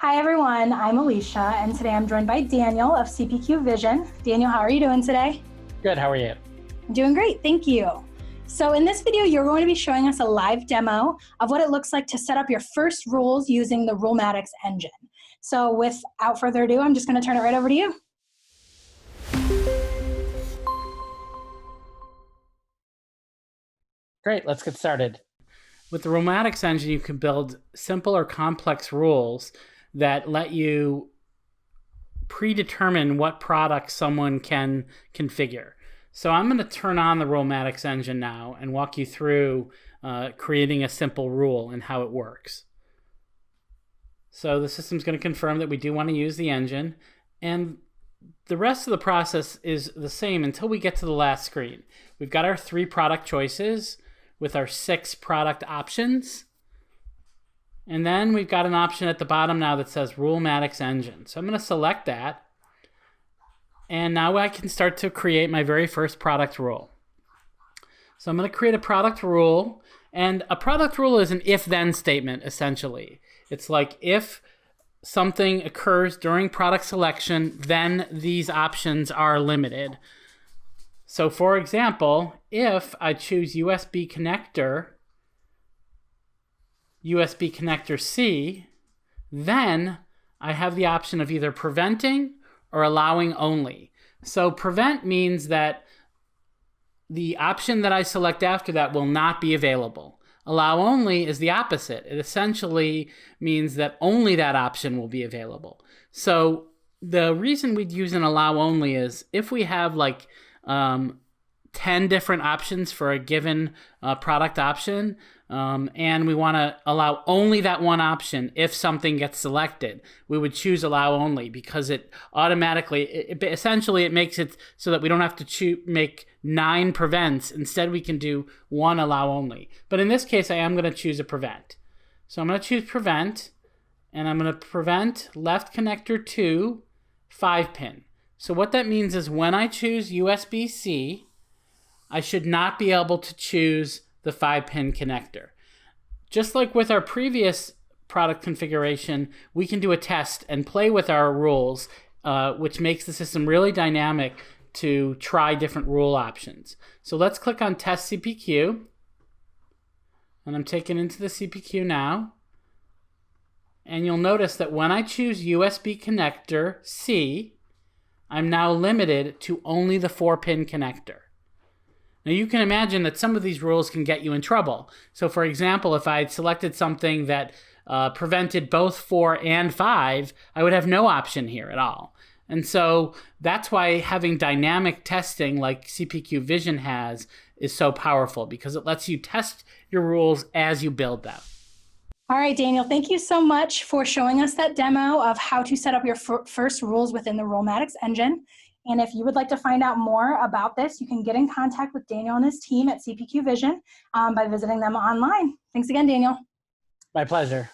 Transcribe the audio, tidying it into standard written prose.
Hi everyone, I'm Alicia, and today I'm joined by Daniel of CPQvision. Daniel, how are you doing today? Good, how are you? I'm doing great, thank you. So in this video, you're going to be showing us a live demo of what it looks like to set up your first rules using the Rulematics Engine. So without further ado, I'm just going to turn it right over to you. Great, let's get started. With the Rulematics Engine, you can build simple or complex rules that let you predetermine what products someone can configure. So I'm going to turn on the Rulematics Engine now and walk you through creating a simple rule and how it works. So the system's going to confirm that we do want to use the engine, and the rest of the process is the same until we get to the last screen. We've got our 3 product choices with our 6 product options. And then we've got an option at the bottom now that says Rulematics Engine. So I'm going to select that. And now I can start to create my very first product rule. So I'm going to create a product rule. And a product rule is an if-then statement, essentially. It's like if something occurs during product selection, then these options are limited. So for example, if I choose USB connector C, then I have the option of either preventing or allowing only. So prevent means that the option that I select after that will not be available. Allow only is the opposite. It essentially means that only that option will be available. So the reason we'd use an allow only is if we have like 10 different options for a given product option, and we want to allow only that one option if something gets selected, we would choose allow only because it automatically, essentially it makes it so that we don't have to make 9 prevents. Instead, we can do 1 allow only. But in this case, I am going to choose a prevent. So I'm going to choose prevent, and I'm going to prevent left connector to 5-pin. So what that means is when I choose USB-C, I should not be able to choose the 5-pin connector. Just like with our previous product configuration, we can do a test and play with our rules, which makes the system really dynamic to try different rule options. So let's click on Test CPQ, and I'm taken into the CPQ now. And you'll notice that when I choose USB connector C, I'm now limited to only the 4-pin connector. Now you can imagine that some of these rules can get you in trouble. So for example, if I had selected something that prevented both 4 and 5, I would have no option here at all. And so that's why having dynamic testing like CPQvision has is so powerful, because it lets you test your rules as you build them. All right, Daniel, thank you so much for showing us that demo of how to set up your first rules within the Rulematics Engine. And if you would like to find out more about this, you can get in contact with Daniel and his team at CPQvision by visiting them online. Thanks again, Daniel. My pleasure.